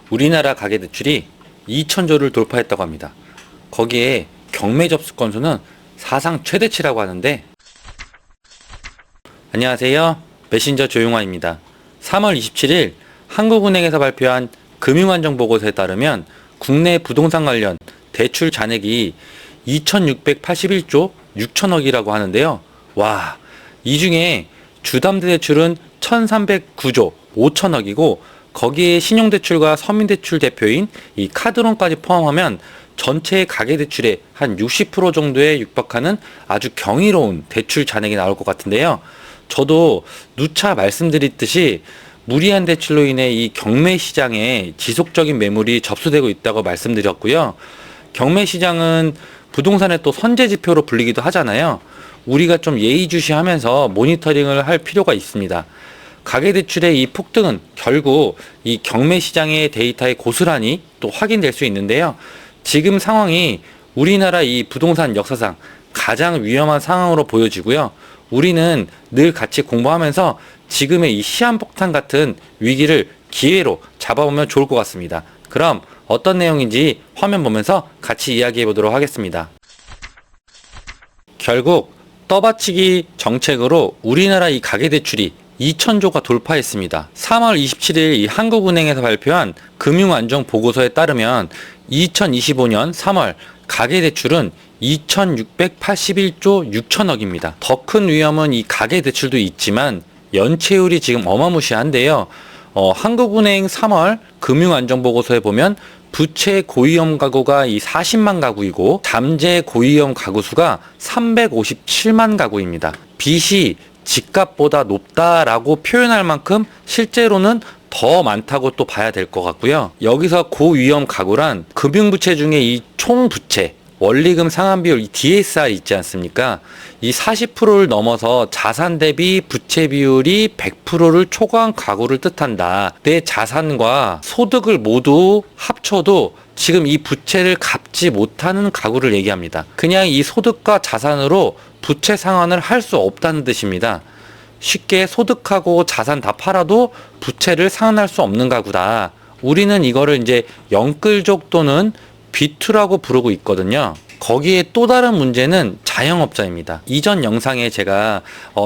우리나라 가계대출이 2천조를 돌파했다고 합니다. 거기에 경매 접수 건수는 사상 최대치라고 하는데, 안녕하세요. 메신저 조용화입니다. 3월 27일 한국은행에서 발표한 금융안정보고서에 따르면 국내 부동산 관련 대출 잔액이 2,681조 6천억이라고 하는데요. 와, 이 중에 주담대 대출은 1,309조 5천억이고, 거기에 신용대출과 서민대출 대표인 이 카드론까지 포함하면 전체 가계대출의 한 60% 정도에 육박하는 아주 경이로운 대출 잔액이 나올 것 같은데요. 저도 누차 말씀드렸듯이 무리한 대출로 인해 이 경매 시장에 지속적인 매물이 접수되고 있다고 말씀드렸고요. 경매 시장은 부동산의 또 선제 지표로 불리기도 하잖아요. 우리가 좀 예의주시하면서 모니터링을 할 필요가 있습니다. 가계대출의 이 폭등은 결국 이 경매 시장의 데이터에 고스란히 또 확인될 수 있는데요. 지금 상황이 우리나라 이 부동산 역사상 가장 위험한 상황으로 보여지고요. 우리는 늘 같이 공부하면서 지금의 이 시한폭탄 같은 위기를 기회로 잡아보면 좋을 것 같습니다. 그럼 어떤 내용인지 화면 보면서 같이 이야기해 보도록 하겠습니다. 결국 떠받치기 정책으로 우리나라 이 가계대출이 2천조가 돌파했습니다. 3월 27일 이 한국은행에서 발표한 금융안정보고서에 따르면 2025년 3월 가계대출은 2,681조 6천억입니다. 더 큰 위험은 이 가계대출도 있지만 연체율이 지금 어마무시한데요. 한국은행 3월 금융안정보고서에 보면 부채 고위험 가구가 이 40만 가구이고 잠재 고위험 가구 수가 357만 가구입니다. 빚이 집값보다 높다라고 표현할 만큼 실제로는 더 많다고 또 봐야 될 것 같고요. 여기서 고위험 가구란 금융부채 중에 이 총부채, 원리금 상환 비율, 이 DSR 있지 않습니까? 이 40%를 넘어서 자산 대비 부채 비율이 100%를 초과한 가구를 뜻한다. 내 자산과 소득을 모두 합쳐도 지금 이 부채를 갚지 못하는 가구를 얘기합니다. 그냥 이 소득과 자산으로 부채 상환을 할 수 없다는 뜻입니다. 쉽게 소득하고 자산 다 팔아도 부채를 상환할 수 없는 가구다. 우리는 이거를 이제 영끌족 또는 B2라고 부르고 있거든요. 거기에 또 다른 문제는 자영업자입니다. 이전 영상에 제가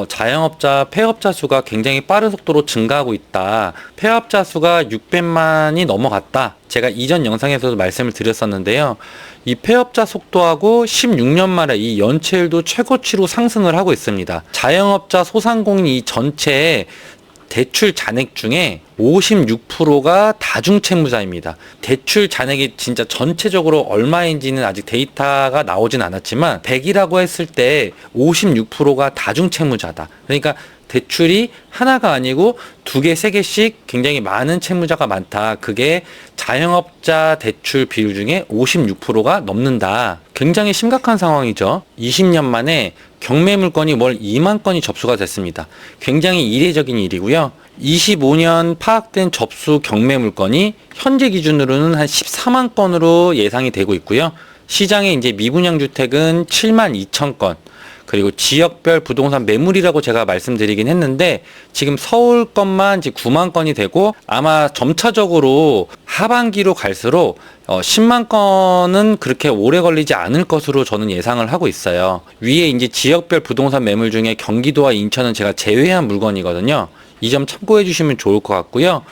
자영업자 폐업자 수가 굉장히 빠른 속도로 증가하고 있다. 폐업자 수가 600만이 넘어갔다. 제가 이전 영상에서도 말씀을 드렸었는데요. 이 폐업자 속도하고 16년 만에 이 연체율도 최고치로 상승을 하고 있습니다. 자영업자 소상공인 이 전체의 대출 잔액 중에 56%가 다중채무자입니다. 대출 잔액이 진짜 전체적으로 얼마인지는 아직 데이터가 나오진 않았지만 100이라고 했을 때 56%가 다중채무자다. 그러니까 대출이 하나가 아니고 두 개, 세 개씩 굉장히 많은 채무자가 많다. 그게 자영업자 대출 비율 중에 56%가 넘는다. 굉장히 심각한 상황이죠. 20년 만에 경매 물건이 월 2만 건이 접수가 됐습니다. 굉장히 이례적인 일이고요. 25년 파악된 접수 경매 물건이 현재 기준으로는 한 14만 건으로 예상이 되고 있고요. 시장의 이제 미분양 주택은 7만 2천 건. 그리고 지역별 부동산 매물이라고 제가 말씀드리긴 했는데 지금 서울 것만 이제 9만 건이 되고 아마 점차적으로 하반기로 갈수록 10만 건은 그렇게 오래 걸리지 않을 것으로 저는 예상을 하고 있어요. 위에 이제 지역별 부동산 매물 중에 경기도와 인천은 제가 제외한 물건이거든요. 이 점 참고해 주시면 좋을 것 같고요.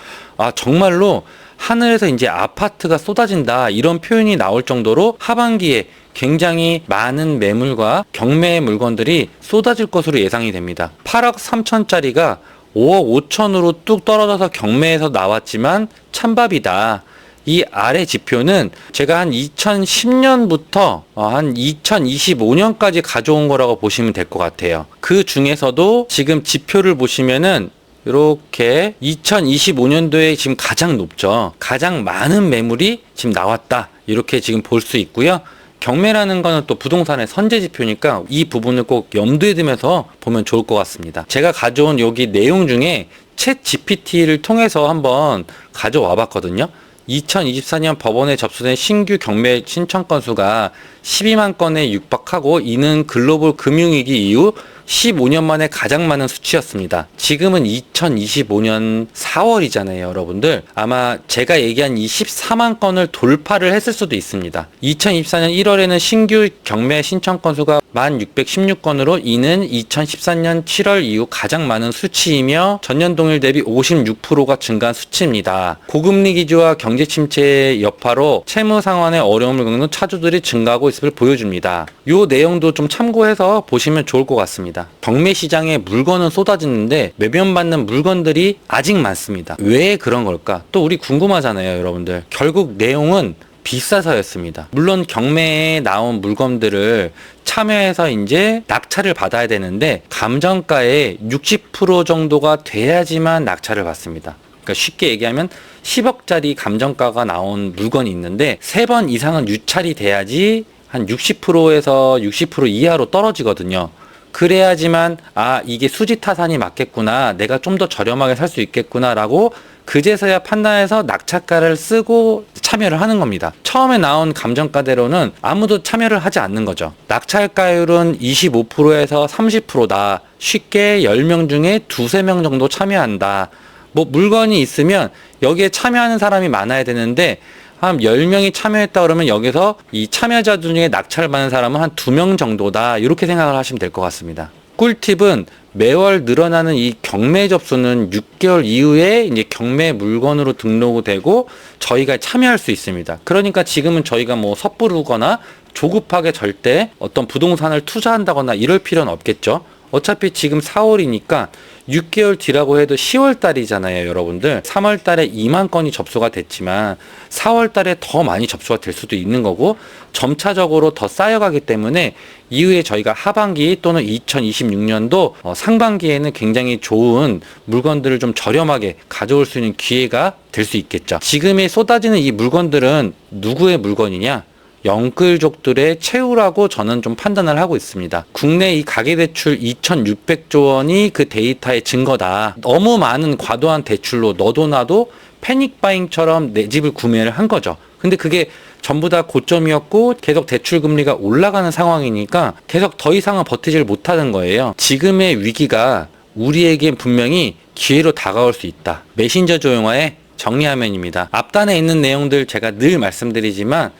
정말로 하늘에서 이제 아파트가 쏟아진다 이런 표현이 나올 정도로 하반기에 굉장히 많은 매물과 경매 물건들이 쏟아질 것으로 예상이 됩니다. 8억 3천짜리가 5억 5천으로 뚝 떨어져서 경매에서 나왔지만 찬밥이다. 이 아래 지표는 제가 한 2010년부터 한 2025년까지 가져온 거라고 보시면 될 것 같아요. 그 중에서도 지금 지표를 보시면은 이렇게 2025년도에 지금 가장 높죠. 가장 많은 매물이 지금 나왔다. 이렇게 지금 볼 수 있고요. 경매라는 거는 또 부동산의 선제 지표니까 이 부분을 꼭 염두에 두면서 보면 좋을 것 같습니다. 제가 가져온 여기 내용 중에 챗 GPT를 통해서 한번 가져와 봤거든요. 2024년 법원에 접수된 신규 경매 신청 건수가 12만 건에 육박하고 이는 글로벌 금융위기 이후 15년 만에 가장 많은 수치였습니다. 지금은 2025년 4월이잖아요, 여러분들. 아마 제가 얘기한 이 14만 건을 돌파를 했을 수도 있습니다. 2024년 1월에는 신규 경매 신청 건수가 1616건으로 이는 2014년 7월 이후 가장 많은 수치이며 전년 동일 대비 56%가 증가한 수치입니다. 고금리 기조와 경제 침체의 여파로 채무 상환에 어려움을 겪는 차주들이 증가하고 있음을 보여줍니다. 이 내용도 좀 참고해서 보시면 좋을 것 같습니다. 경매 시장에 물건은 쏟아지는데 매변받는 물건들이 아직 많습니다. 왜 그런 걸까? 또 우리 궁금하잖아요, 여러분들. 결국 내용은 비싸서였습니다. 물론 경매에 나온 물건들을 참여해서 이제 낙찰을 받아야 되는데 감정가의 60% 정도가 돼야지만 낙찰을 받습니다. 그러니까 쉽게 얘기하면 10억짜리 감정가가 나온 물건이 있는데 3번 이상은 유찰이 돼야지 한 60%에서 60% 이하로 떨어지거든요. 그래야지만 이게 수지 타산이 맞겠구나, 내가 좀 더 저렴하게 살 수 있겠구나 라고 그제서야 판단해서 낙찰가를 쓰고 참여를 하는 겁니다. 처음에 나온 감정가대로는 아무도 참여를 하지 않는 거죠. 낙찰가율은 25%에서 30%다. 쉽게 10명 중에 2-3명 정도 참여한다. 뭐 물건이 있으면 여기에 참여하는 사람이 많아야 되는데 한 10명이 참여했다 그러면 여기서 이 참여자 중에 낙찰받는 사람은 한 2명 정도다. 이렇게 생각을 하시면 될 것 같습니다. 꿀팁은 매월 늘어나는 이 경매 접수는 6개월 이후에 이제 경매 물건으로 등록되고 저희가 참여할 수 있습니다. 그러니까 지금은 저희가 뭐 섣부르거나 조급하게 절대 어떤 부동산을 투자한다거나 이럴 필요는 없겠죠. 어차피 지금 4월이니까 6개월 뒤라고 해도 10월 달이잖아요, 여러분들. 3월 달에 2만 건이 접수가 됐지만 4월 달에 더 많이 접수가 될 수도 있는 거고 점차적으로 더 쌓여가기 때문에 이후에 저희가 하반기 또는 2026년도 상반기에는 굉장히 좋은 물건들을 좀 저렴하게 가져올 수 있는 기회가 될 수 있겠죠. 지금에 쏟아지는 이 물건들은 누구의 물건이냐? 영끌족들의 최후라고 저는 좀 판단을 하고 있습니다. 국내 이 가계대출 2,600조 원이 그 데이터의 증거다. 너무 많은 과도한 대출로 너도 나도 패닉바잉처럼 내 집을 구매를 한 거죠. 근데 그게 전부 다 고점이었고 계속 대출 금리가 올라가는 상황이니까 계속 더 이상은 버티질 못하는 거예요. 지금의 위기가 우리에겐 분명히 기회로 다가올 수 있다. 메신저 조용화의 정리화면입니다. 앞단에 있는 내용들 제가 늘 말씀드리지만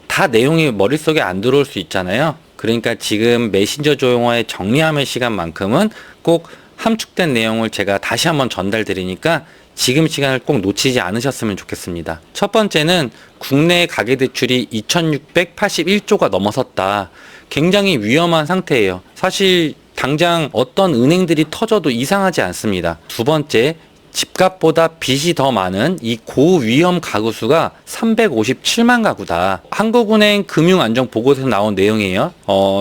다 내용이 머릿속에 안 들어올 수 있잖아요. 그러니까 지금 메신저 조용화의 정리하면 시간만큼은 꼭 함축된 내용을 제가 다시 한번 전달 드리니까 지금 시간을 꼭 놓치지 않으셨으면 좋겠습니다. 첫 번째는 국내 가계대출이 2,681조가 넘어섰다. 굉장히 위험한 상태예요. 사실 당장 어떤 은행들이 터져도 이상하지 않습니다. 두 번째, 집값보다 빚이 더 많은 이 고위험 가구 수가 357만 가구다. 한국은행 금융안정보고서에서 나온 내용이에요.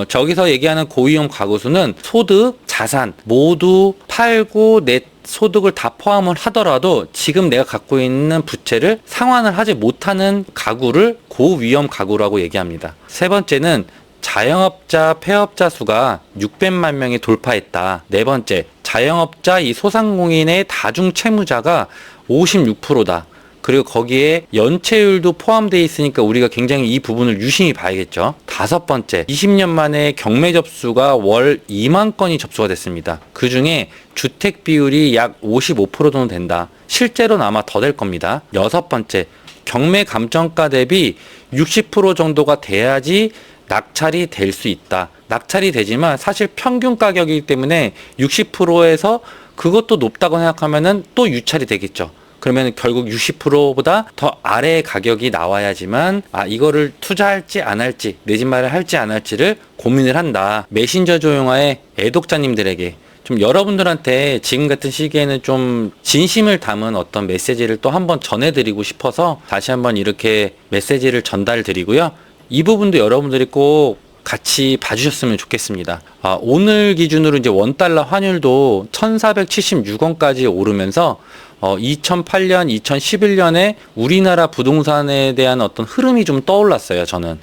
저기서 얘기하는 고위험 가구 수는 소득, 자산 모두 팔고 내 소득을 다 포함을 하더라도 지금 내가 갖고 있는 부채를 상환을 하지 못하는 가구를 고위험 가구라고 얘기합니다. 세 번째는 자영업자 폐업자 수가 600만 명이 돌파했다. 네 번째, 자영업자 이 소상공인의 다중 채무자가 56%다. 그리고 거기에 연체율도 포함되어 있으니까 우리가 굉장히 이 부분을 유심히 봐야겠죠. 다섯 번째, 20년 만에 경매 접수가 월 2만 건이 접수가 됐습니다. 그 중에 주택 비율이 약 55% 정도 된다. 실제로는 아마 더 될 겁니다. 여섯 번째, 경매 감정가 대비 60% 정도가 돼야지 낙찰이 될 수 있다. 낙찰이 되지만 사실 평균 가격이기 때문에 60%에서 그것도 높다고 생각하면은 또 유찰이 되겠죠. 그러면 결국 60%보다 더 아래의 가격이 나와야지만 이거를 투자할지 안 할지, 내 집 마련을 할지 안 할지를 고민을 한다. 메신저 조용화의 애독자님들에게 좀 여러분들한테 지금 같은 시기에는 좀 진심을 담은 어떤 메시지를 또 한번 전해드리고 싶어서 다시 한번 이렇게 메시지를 전달드리고요. 이 부분도 여러분들이 꼭 같이 봐주셨으면 좋겠습니다. 오늘 기준으로 이제 원달러 환율도 1,476원까지 오르면서 2008년, 2011년에 우리나라 부동산에 대한 어떤 흐름이 좀 떠올랐어요, 저는.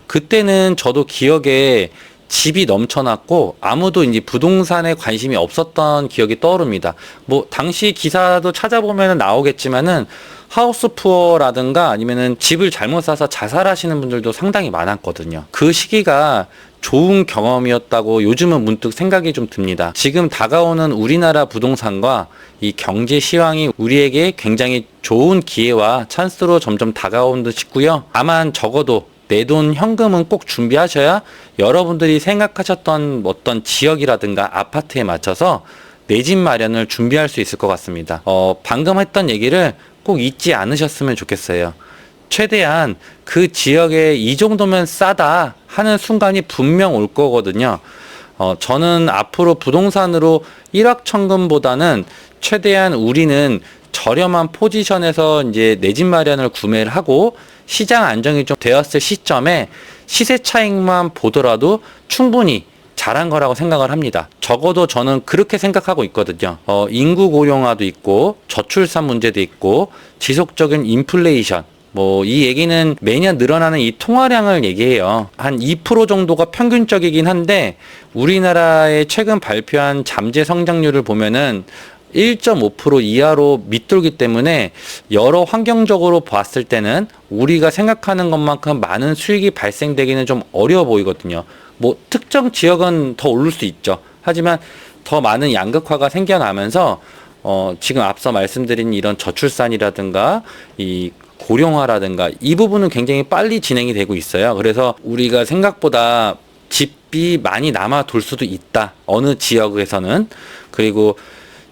그때는 저도 기억에 집이 넘쳐났고 아무도 이제 부동산에 관심이 없었던 기억이 떠오릅니다. 뭐 당시 기사도 찾아보면 나오겠지만은 하우스 푸어라든가 아니면은 집을 잘못 사서 자살하시는 분들도 상당히 많았거든요. 그 시기가 좋은 경험이었다고 요즘은 문득 생각이 좀 듭니다. 지금 다가오는 우리나라 부동산과 이 경제 시황이 우리에게 굉장히 좋은 기회와 찬스로 점점 다가온 듯 싶고요. 다만 적어도 내 돈 현금은 꼭 준비하셔야 여러분들이 생각하셨던 어떤 지역이라든가 아파트에 맞춰서 내 집 마련을 준비할 수 있을 것 같습니다. 방금 했던 얘기를 꼭 잊지 않으셨으면 좋겠어요. 최대한 그 지역에 이 정도면 싸다 하는 순간이 분명 올 거거든요. 저는 앞으로 부동산으로 일확천금보다는 최대한 우리는 저렴한 포지션에서 이제 내 집 마련을 구매를 하고 시장 안정이 좀 되었을 시점에 시세 차익만 보더라도 충분히 잘한 거라고 생각을 합니다. 적어도 저는 그렇게 생각하고 있거든요. 인구 고령화도 있고 저출산 문제도 있고 지속적인 인플레이션, 이 얘기는 매년 늘어나는 이 통화량을 얘기해요. 한 2% 정도가 평균적이긴 한데 우리나라의 최근 발표한 잠재 성장률을 보면은 1.5% 이하로 밑돌기 때문에 여러 환경적으로 봤을 때는 우리가 생각하는 것만큼 많은 수익이 발생되기는 좀 어려워 보이거든요. 특정 지역은 더 오를 수 있죠. 하지만 더 많은 양극화가 생겨나면서 지금 앞서 말씀드린 이런 저출산이라든가 이 고령화라든가 이 부분은 굉장히 빨리 진행이 되고 있어요. 그래서 우리가 생각보다 집이 많이 남아 돌 수도 있다. 어느 지역에서는. 그리고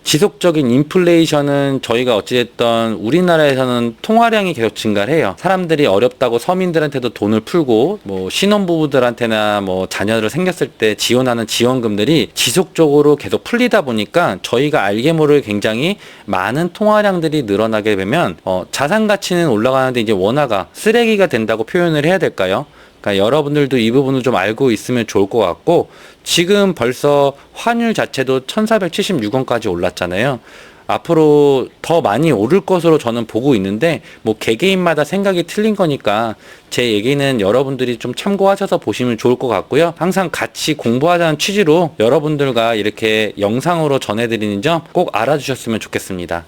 지속적인 인플레이션은 저희가 어찌됐든 우리나라에서는 통화량이 계속 증가를 해요. 사람들이 어렵다고 서민들한테도 돈을 풀고 신혼부부들한테나 자녀를 생겼을 때 지원하는 지원금들이 지속적으로 계속 풀리다 보니까 저희가 알게 모를 굉장히 많은 통화량들이 늘어나게 되면 자산 가치는 올라가는데 이제 원화가 쓰레기가 된다고 표현을 해야 될까요? 그러니까 여러분들도 이 부분을 좀 알고 있으면 좋을 것 같고, 지금 벌써 환율 자체도 1476원까지 올랐잖아요. 앞으로 더 많이 오를 것으로 저는 보고 있는데 개개인마다 생각이 틀린 거니까 제 얘기는 여러분들이 좀 참고하셔서 보시면 좋을 것 같고요. 항상 같이 공부하자는 취지로 여러분들과 이렇게 영상으로 전해드리는 점 꼭 알아주셨으면 좋겠습니다.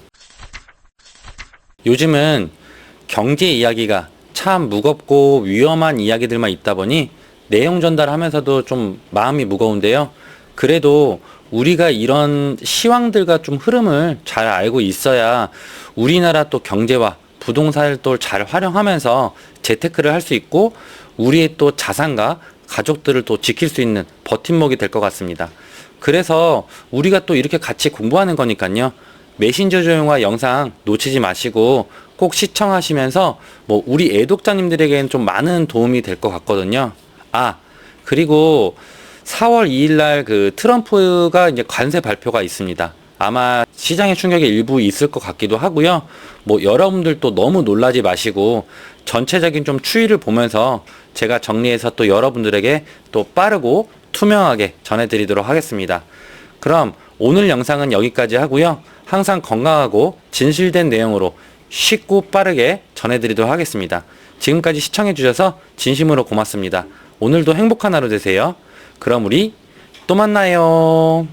요즘은 경제 이야기가 참 무겁고 위험한 이야기들만 있다 보니 내용 전달하면서도 좀 마음이 무거운데요. 그래도 우리가 이런 시황들과 좀 흐름을 잘 알고 있어야 우리나라 또 경제와 부동산을 또 잘 활용하면서 재테크를 할 수 있고 우리의 또 자산과 가족들을 또 지킬 수 있는 버팀목이 될 것 같습니다. 그래서 우리가 또 이렇게 같이 공부하는 거니까요. 메신저 조용화 영상 놓치지 마시고 꼭 시청하시면서 우리 애독자님들에게는 좀 많은 도움이 될 것 같거든요. 그리고 4월 2일 날 그 트럼프가 이제 관세 발표가 있습니다. 아마 시장의 충격이 일부 있을 것 같기도 하고요. 여러분들도 너무 놀라지 마시고 전체적인 좀 추이를 보면서 제가 정리해서 또 여러분들에게 또 빠르고 투명하게 전해드리도록 하겠습니다. 그럼 오늘 영상은 여기까지 하고요. 항상 건강하고 진실된 내용으로 쉽고 빠르게 전해드리도록 하겠습니다. 지금까지 시청해주셔서 진심으로 고맙습니다. 오늘도 행복한 하루 되세요. 그럼 우리 또 만나요.